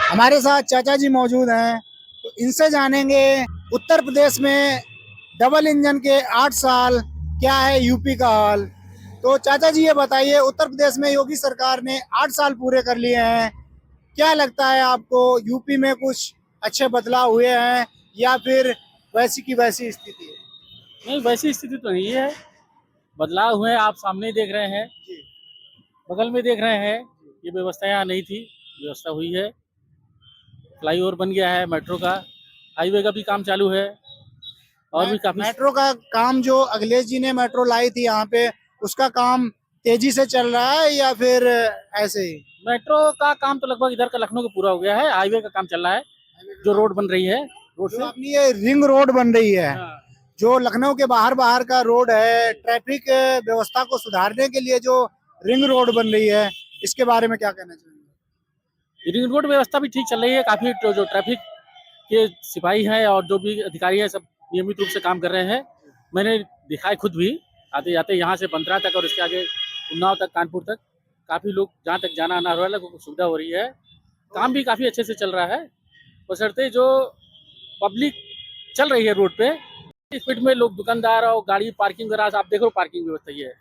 हमारे साथ चाचा जी मौजूद हैं, तो इनसे जानेंगे उत्तर प्रदेश में डबल इंजन के 8 साल क्या है यूपी का हाल। तो चाचा जी ये बताइए, उत्तर प्रदेश में योगी सरकार ने 8 साल पूरे कर लिए हैं, क्या लगता है आपको यूपी में कुछ अच्छे बदलाव हुए हैं या फिर वैसी की वैसी स्थिति है? नहीं, वैसी स्थिति तो नहीं है। बदलाव हुए आप सामने ही देख रहे हैं, जी। बगल में देख रहे हैं। ये व्यवस्था यहाँ नहीं थी, व्यवस्था हुई है। फ्लाईओवर बन गया है, मेट्रो का, हाईवे का भी काम चालू है और भी काफी। मेट्रो का काम जो अखिलेश जी ने मेट्रो लाई थी यहाँ पे, उसका काम तेजी से चल रहा है या फिर ऐसे ही? मेट्रो का काम तो लगभग इधर का लखनऊ का पूरा हो गया है। हाईवे का काम चल रहा है, जो रोड बन रही है रोड जो से। अपनी ये रिंग रोड बन रही है, हाँ, जो लखनऊ के बाहर बाहर का रोड है, ट्रैफिक व्यवस्था को सुधारने के लिए जो रिंग रोड बन रही है, इसके बारे में क्या कहना चाहिए? रिंग रोड व्यवस्था भी ठीक चल रही है। काफी जो ट्रैफिक के सिपाही हैं और जो भी अधिकारी हैं, सब नियमित रूप से काम कर रहे हैं। मैंने दिखा है खुद भी, आते जाते यहाँ से बंदरा तक और इसके आगे उन्नाव तक, कानपुर तक, काफी लोग जहाँ तक जाना आना हो रहा है, लोगों को सुविधा हो रही है। काम भी काफी अच्छे से चल रहा है, बशर्ते जो पब्लिक चल रही है रोड पे स्पीड में, लोग दुकानदार और गाड़ी पार्किंग वगैरह, आप देखो पार्किंग व्यवस्था ये है,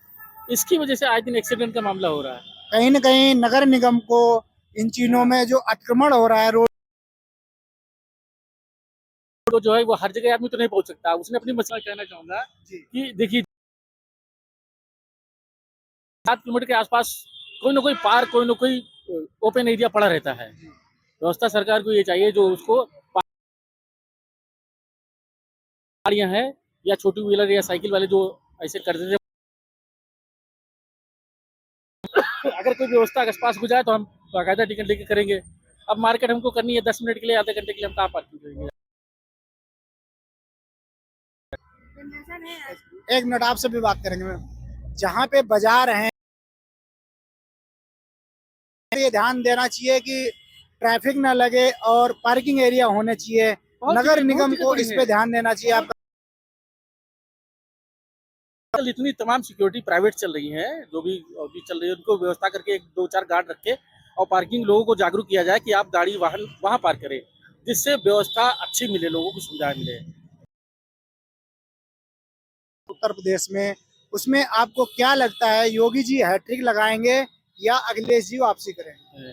इसकी वजह से आज दिन एक्सीडेंट का मामला हो रहा है। कहीं न कहीं नगर निगम को इन चीजों हाँ। में जो अतिक्रमण हो रहा है रोड, तो जो है वो हर जगह आदमी तो नहीं पहुंच सकता। उसने अपनी मसला कहना चाहूंगा जी, कि देखिए, 7 किलोमीटर के आसपास कोई ना कोई पार्क, कोई ना कोई ओपन एरिया पड़ा रहता है। व्यवस्था सरकार को ये चाहिए, जो उसको गाड़ियां हैं या छोटी व्हीलर या साइकिल वाले जो ऐसे करते थे, अगर कोई व्यवस्था आस पास हो जाए तो हम बाकायदा टिकट लेके करेंगे। अब मार्केट हमको करनी है 10 मिनट के लिए, आधे घंटे के लिए, हम कहाँ पार्किंग करेंगे? एक मिनट आपसे भी बात करेंगे मैम। जहाँ पे बाजार हैं, ये ध्यान देना चाहिए कि ट्रैफिक ना लगे और पार्किंग एरिया होने चाहिए। नगर बहुत निगम जगह को पड़ी इस है। पे ध्यान देना चाहिए। आपका कल इतनी तमाम सिक्योरिटी प्राइवेट चल रही है, जो भी अभी चल रही है, उनको व्यवस्था करके एक दो चार गार्ड रखे और पार्किंग लोगों को जागरूक किया जाए कि आप गाड़ी वाहन वहां पार्क करें, जिससे व्यवस्था अच्छी मिले, लोगों को सुविधा मिले। उत्तर प्रदेश में, उसमें आपको क्या लगता है, योगी जी हैट्रिक लगाएंगे या अखिलेश जी वापसी करेंगे?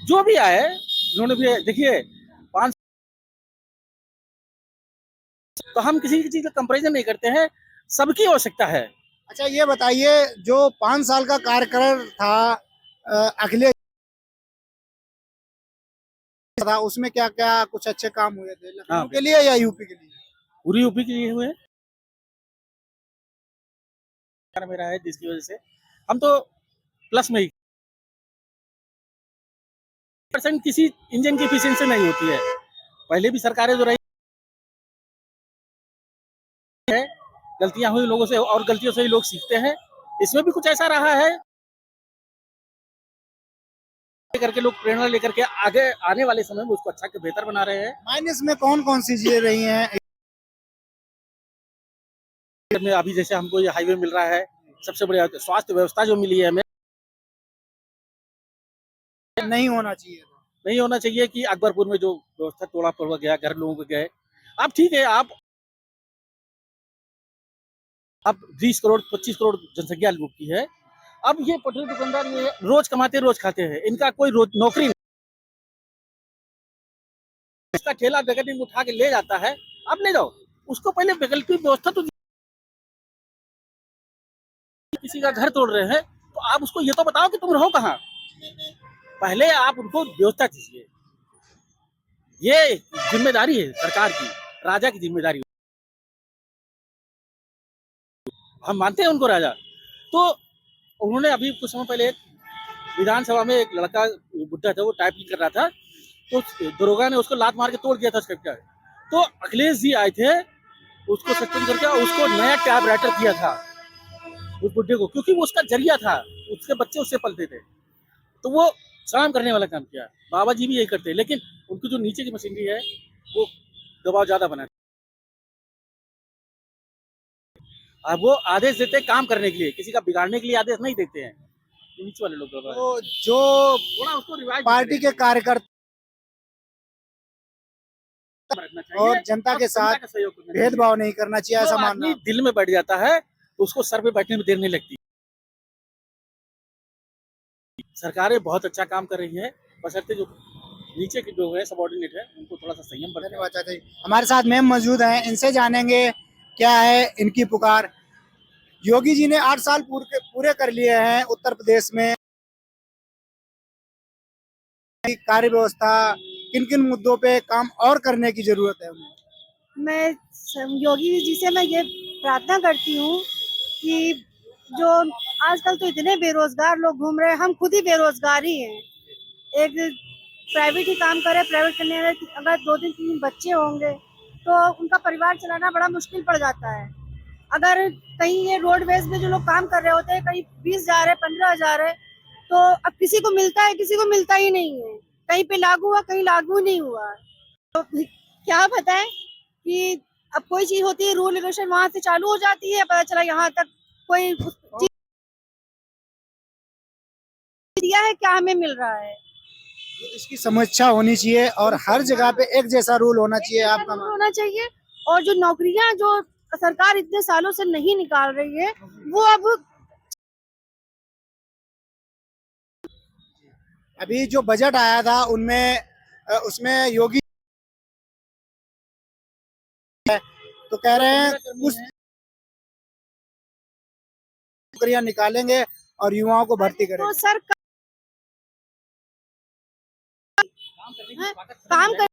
जो भी आए, उन्होंने भी देखिए, 5, तो हम किसी चीज का कंपेरिजन नहीं करते हैं, सबकी आवश्यकता है। अच्छा ये बताइए, जो 5 साल का कार्यकाल था अखिलेश था, उसमें क्या क्या कुछ अच्छे काम हुए थे हाँ, लखनऊ के लिए या यूपी के लिए? पूरी यूपी के लिए हुए मेरा है, जिसकी वजह से हम तो प्लस में ही। परसेंट किसी इंजन की एफिशिएंसी नहीं होती है। पहले भी सरकारें जो रही है, गलतियां हुई लोगों से और गलतियों से ही लोग सीखते हैं। इसमें भी कुछ ऐसा रहा है करके लोग प्रेरणा लेकर के आगे आने वाले समय में उसको अच्छा के बेहतर बना रहे हैं। माइनस में कौन कौन सी चीजें रही हैं? में अभी जैसे हमको ये हाईवे मिल रहा है, सबसे बढ़िया स्वास्थ्य व्यवस्था जो मिली है हमें, नहीं होना चाहिए था। नहीं होना चाहिए कि अकबरपुर में जो व्यवस्था तोड़ा पड़ गया, घर लोगों के गए। अब ठीक है, आप 20 करोड़ 25 करोड़ जनसंख्या लोग की है। अब ये पटरी दुकानदार ये रोज कमाते रोज खाते हैं, इनका कोई रोज नौकरी नहीं। इसका ठेला पैकेटिंग उठा के ले जाता है, आप ले जाओ, उसको पहले वैकल्पिक व्यवस्था तो किसी का घर तोड़ रहे हैं तो आप उसको ये तो बताओ कि तुम रहो कहाँ। पहले आप उनको व्यवस्था दीजिए। ये जिम्मेदारी है सरकार की, राजा की जिम्मेदारी। हम मानते हैं उनको राजा। तो उन्होंने अभी कुछ समय पहले विधानसभा में एक लड़का बुढ़ा था, वो टाइपिंग कर रहा था, तो दरोगा ने उसको लात मार के तोड़ दिया था स्क्रिप्टर। तो अखिलेश जी आए थे, उसको सस्पेंड करके उसको नया टैब राइटर दिया था उस बुढ़े को, क्योंकि वो उसका जरिया था, उसके बच्चे उससे पलते थे। तो वो सलाम करने वाला काम किया। बाबा जी भी यही करते हैं, लेकिन उनकी जो नीचे की मशीनरी है वो दबाव ज्यादा बना। अब वो आदेश देते हैं काम करने के लिए, किसी का बिगाड़ने के लिए आदेश नहीं देते हैं। नीचे वाले लोग तो जो थोड़ा उसको रिवाइज पार्टी के कार्यकर्ता रखना चाहिए और जनता के साथ का सहयोग करना चाहिए। भेदभाव नहीं करना चाहिए, जो ऐसा मानना आदमी दिल में बैठ जाता है तो उसको सर पे बैठने में देर नहीं लगती। सरकारें बहुत अच्छा काम कर रही है, बशर्ते जो नीचे के जो है सबॉर्डिनेट है उनको थोड़ा सा संयम बरतना। धन्यवाद चाचा जी। हमारे साथ मैम मौजूद हैं, इनसे जानेंगे क्या है इनकी पुकार। योगी जी ने 8 साल पूरे कर लिए हैं उत्तर प्रदेश में। कार्य व्यवस्था, किन किन मुद्दों पे काम और करने की जरूरत है उन्हें? योगी जी से मैं ये प्रार्थना करती हूँ कि जो आजकल तो इतने बेरोजगार लोग घूम रहे हैं, हम खुद ही बेरोजगार ही हैं। एक प्राइवेट ही काम करे, प्राइवेट करने में अगर 2-3 बच्चे होंगे तो उनका परिवार चलाना बड़ा मुश्किल पड़ जाता है। अगर कहीं ये रोडवेज में जो लोग काम कर रहे होते हैं, कहीं 20,000 है, 15,000 है, तो अब किसी को मिलता है, किसी को मिलता ही नहीं है। कहीं पे लागू हुआ, कहीं लागू नहीं हुआ। तो क्या बताएं कि अब कोई चीज होती है, रूल रेगुलेशन वहां से चालू हो जाती है, पता चला यहाँ तक कोई चीज दिया है, क्या हमें मिल रहा है। तो इसकी समीक्षा होनी चाहिए और हर जगह पे एक जैसा रूल होना चाहिए, आपका रूल होना चाहिए। और जो नौकरियां जो सरकार इतने सालों से नहीं निकाल रही है, वो अब अभी जो बजट आया था उनमें उसमें योगी तो कह रहे हैं कुछ नौकरियां निकालेंगे और युवाओं को भर्ती तो करेंगे। सर काम कर